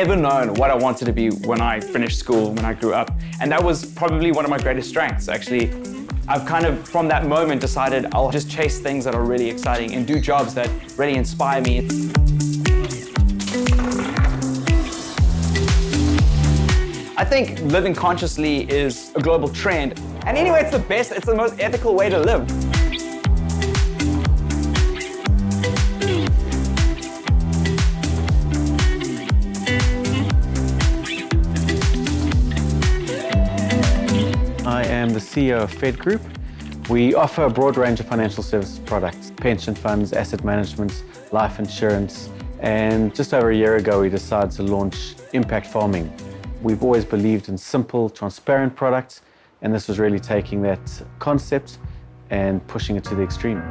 never known what I wanted to be when I finished school, when I grew up. And that was probably one of my greatest strengths, actually. I've kind of, from that moment, decided I'll just chase things that are really exciting and do jobs that really inspire me. I think living consciously is a global trend. And anyway, it's the best, it's the most ethical way to live. I am the CEO of Fedgroup. We offer a broad range of financial services products, pension funds, asset management, life insurance. And just over a year ago, we decided to launch impact farming. We've always believed in simple, transparent products, and this was really taking that concept and pushing it to the extreme.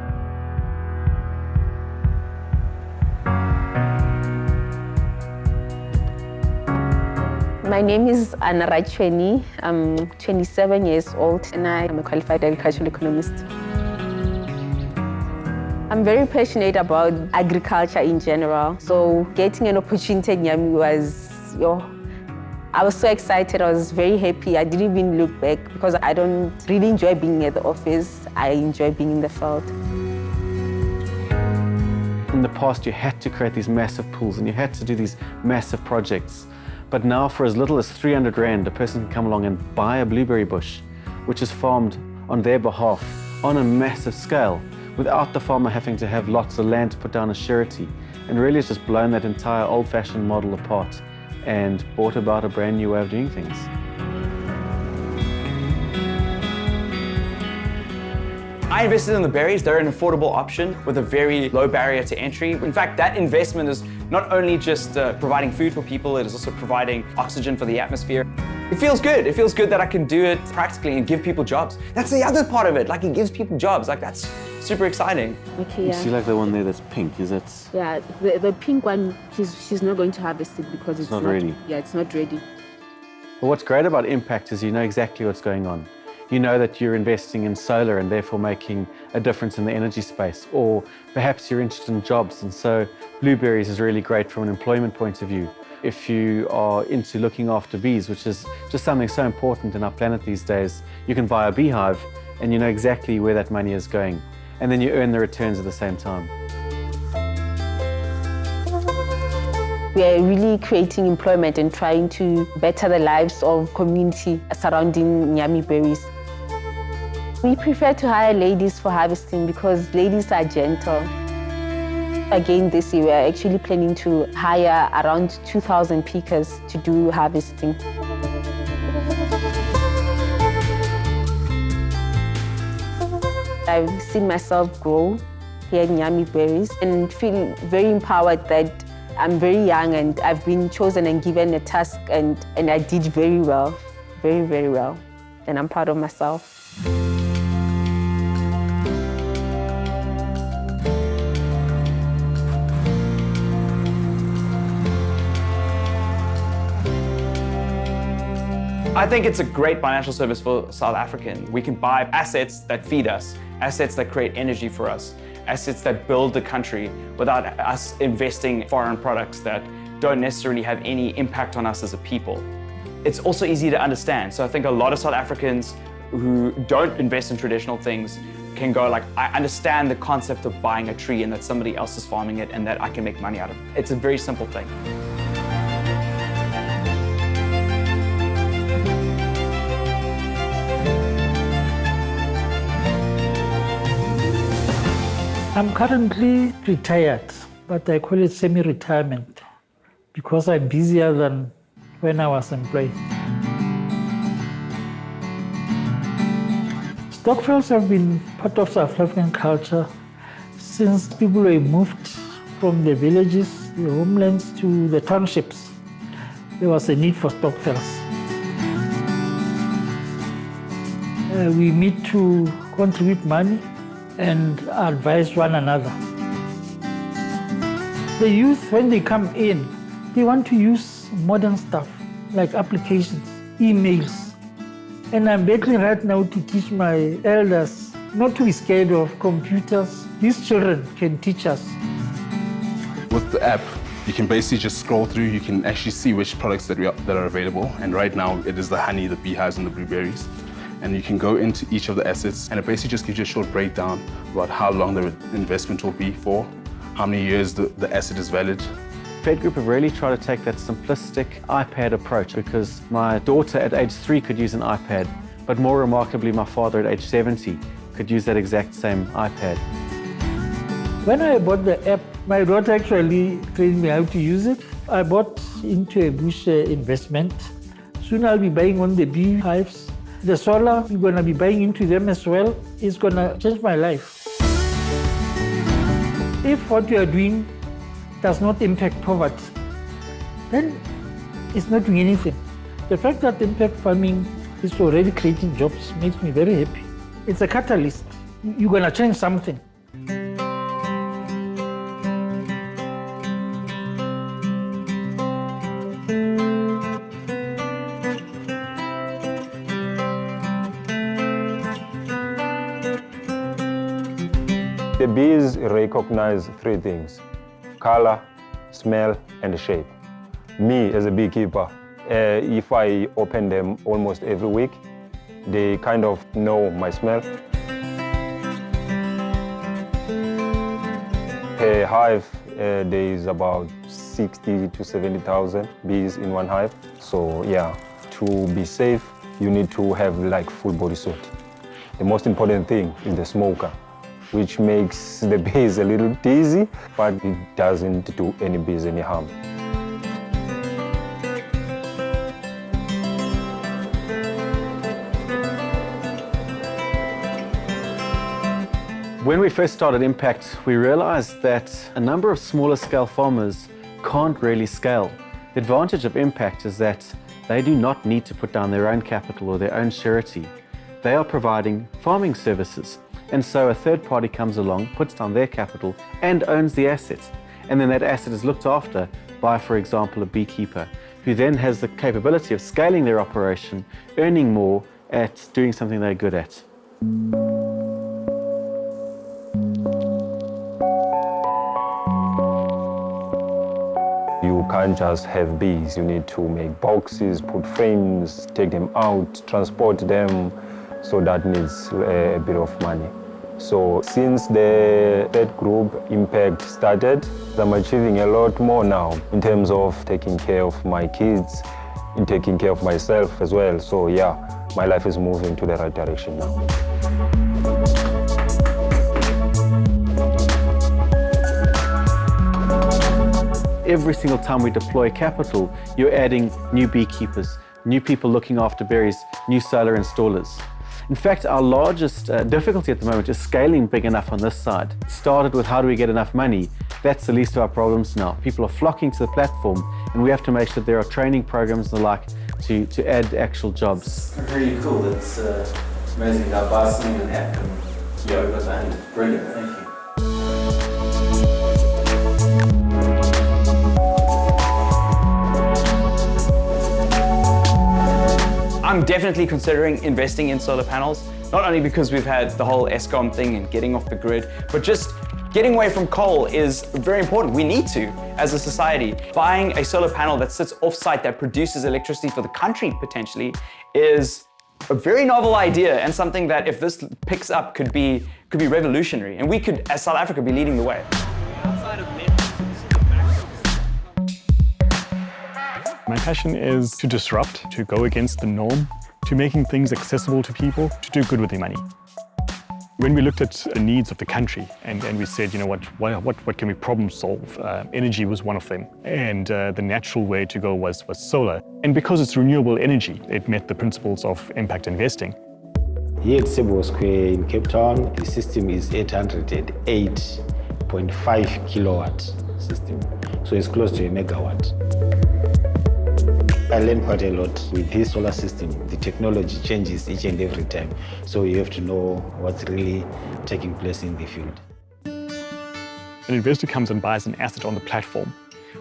My name is Anna Rachweni. I'm 27 years old and I am a qualified agricultural economist. I'm very passionate about agriculture in general. So getting an opportunity at Nyami was, I was so excited, I was very happy. I didn't even look back because I don't really enjoy being at the office. I enjoy being in the field. In the past, you had to create these massive pools and you had to do these massive projects. But now, for as little as 300 Rand, a person can come along and buy a blueberry bush, which is farmed on their behalf on a massive scale, without the farmer having to have lots of land to put down a surety. And really it's just blown that entire old-fashioned model apart and brought about a brand new way of doing things. I invested in the berries. They're an affordable option with a very low barrier to entry. In fact, that investment is not only just providing food for people, it is also providing oxygen for the atmosphere. It feels good. It feels good that I can do it practically and give people jobs. That's the other part of it. Like, it gives people jobs. Like, that's super exciting. Okay, You yeah. see like the one there that's pink, is it? Yeah, the pink one, she's not going to harvest it because it's not ready. Yeah, it's not ready. Well, what's great about impact is you know exactly what's going on. You know that you're investing in solar and therefore making a difference in the energy space, or perhaps you're interested in jobs, and so blueberries is really great from an employment point of view. If you are into looking after bees, which is just something so important in our planet these days, you can buy a beehive and you know exactly where that money is going, and then you earn the returns at the same time. We are really creating employment and trying to better the lives of community surrounding Nyami berries. We prefer to hire ladies for harvesting because ladies are gentle. Again, this year, we're actually planning to hire around 2,000 pickers to do harvesting. I've seen myself grow here in Nyami berries and feel very empowered that I'm very young and I've been chosen and given a task and I did very well, very, very well. And I'm proud of myself. I think it's a great financial service for South African. We can buy assets that feed us, assets that create energy for us, assets that build the country without us investing foreign products that don't necessarily have any impact on us as a people. It's also easy to understand. So I think a lot of South Africans who don't invest in traditional things can go like, I understand the concept of buying a tree and that somebody else is farming it and that I can make money out of it. It's a very simple thing. I'm currently retired, but I call it semi-retirement because I'm busier than when I was employed. Stokvels have been part of South African culture since people were moved from the villages, the homelands to the townships. There was a need for stokvels. We meet to contribute money and advise one another. The youth, when they come in, they want to use modern stuff like applications, emails. And I'm battling right now to teach my elders not to be scared of computers. These children can teach us. With the app, You can basically just scroll through, you can actually see which products that are available. And right now, it is the honey that bee has in the blueberries. And you can go into each of the assets, and it basically just gives you a short breakdown about how long the investment will be for, how many years the asset is valid. Fedgroup have really tried to take that simplistic iPad approach, because my daughter at age 3 could use an iPad, but more remarkably, my father at age 70 could use that exact same iPad. When I bought the app, my daughter actually trained me how to use it. I bought into a bush investment. Soon I'll be buying on the beehives. The solar, we're going to be buying into them as well. It's going to change my life. If what you are doing does not impact poverty, then it's not doing anything. The fact that impact farming is already creating jobs makes me very happy. It's a catalyst. You're going to change something. The bees recognize 3 things: color, smell, and shape. Me, as a beekeeper, if I open them almost every week, they kind of know my smell. Per hive, there is about 60 to 70,000 bees in one hive. So yeah, to be safe, you need to have like full body suit. The most important thing is the smoker, which makes the bees a little dizzy, but it doesn't do any bees any harm. When we first started Impact, we realized that a number of smaller scale farmers can't really scale. The advantage of Impact is that they do not need to put down their own capital or their own surety. They are providing farming services. And so a third party comes along, puts down their capital and owns the asset. And then that asset is looked after by, for example, a beekeeper, who then has the capability of scaling their operation, earning more at doing something they're good at. You can't just have bees. You need to make boxes, put frames, take them out, transport them. So that needs a bit of money. So since the Fedgroup Impact started, I'm achieving a lot more now in terms of taking care of my kids, in taking care of myself as well. So yeah, my life is moving to the right direction now. Every single time we deploy capital, you're adding new beekeepers, new people looking after berries, new solar installers. In fact, our largest difficulty at the moment is scaling big enough on this side. It started with how do we get enough money? That's the least of our problems now. People are flocking to the platform, and we have to make sure there are training programs and the like to add actual jobs. Really cool. It's amazing how Boston and app can go behind it. Brilliant, thank you. I'm definitely considering investing in solar panels, not only because we've had the whole Eskom thing and getting off the grid, but just getting away from coal is very important. We need to, as a society. Buying a solar panel that sits off-site that produces electricity for the country, potentially, is a very novel idea and something that, if this picks up, could be revolutionary. And we could, as South Africa, be leading the way. My passion is to disrupt, to go against the norm, to making things accessible to people, to do good with their money. When we looked at the needs of the country and we said, you know, what can we problem solve? Energy was one of them. And the natural way to go was solar. And because it's renewable energy, it met the principles of impact investing. Here at Sebo Square in Cape Town, the system is 808.5 kilowatt system. So it's close to a megawatt. I learned quite a lot with this solar system. The technology changes each and every time, so you have to know what's really taking place in the field. An investor comes and buys an asset on the platform.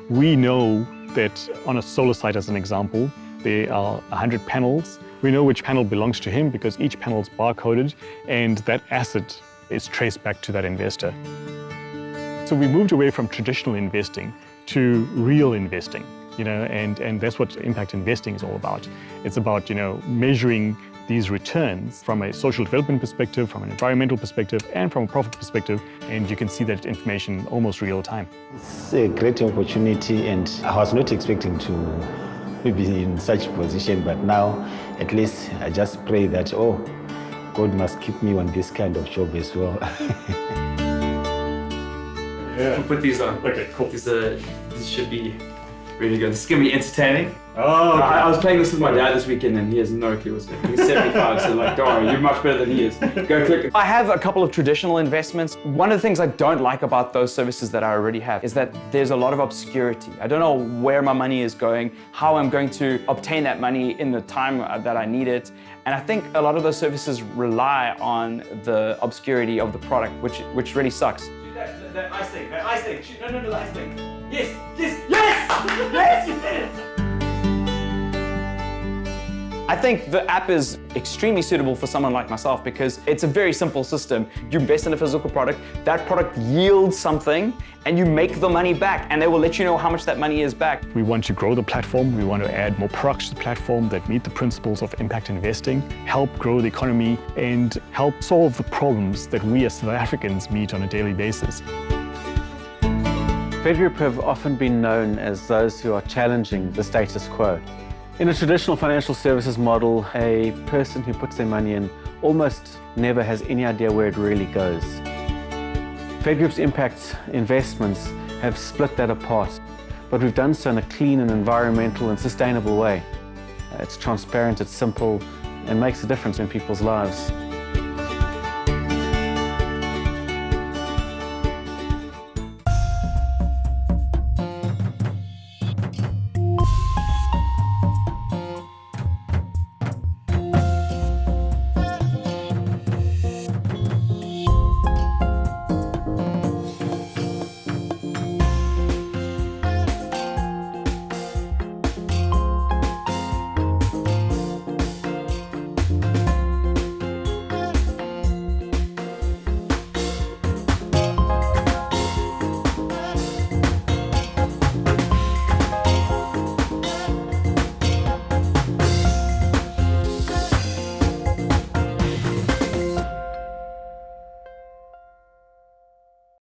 We know that on a solar site, as an example, there are 100 panels. We know which panel belongs to him because each panel is barcoded, and that asset is traced back to that investor. So we moved away from traditional investing to real investing, and that's what impact investing is all about. It's about, measuring these returns from a social development perspective, from an environmental perspective, and from a profit perspective, and you can see that information almost real time. It's a great opportunity, and I was not expecting to be in such a position, but now at least I just pray that, God must keep me on this kind of job as well. Yeah. We'll put these on. Okay, cool. These should be really good. This is going to be entertaining. Oh, okay. I was playing this with my dad this weekend and he has no clue what's going on. He's 75, so don't worry, you're much better than he is. Go click it. I have a couple of traditional investments. One of the things I don't like about those services that I already have is that there's a lot of obscurity. I don't know where my money is going, how I'm going to obtain that money in the time that I need it. And I think a lot of those services rely on the obscurity of the product, which really sucks. That ice thing. No, the ice thing. Yes, you did it! I think the app is extremely suitable for someone like myself because it's a very simple system. You invest in a physical product, that product yields something, and you make the money back, and they will let you know how much that money is back. We want to grow the platform. We want to add more products to the platform that meet the principles of impact investing, help grow the economy, and help solve the problems that we as South Africans meet on a daily basis. Fedgroup have often been known as those who are challenging the status quo. In a traditional financial services model, a person who puts their money in almost never has any idea where it really goes. Fedgroup's impact investments have split that apart, but we've done so in a clean and environmental and sustainable way. It's transparent, it's simple, and makes a difference in people's lives.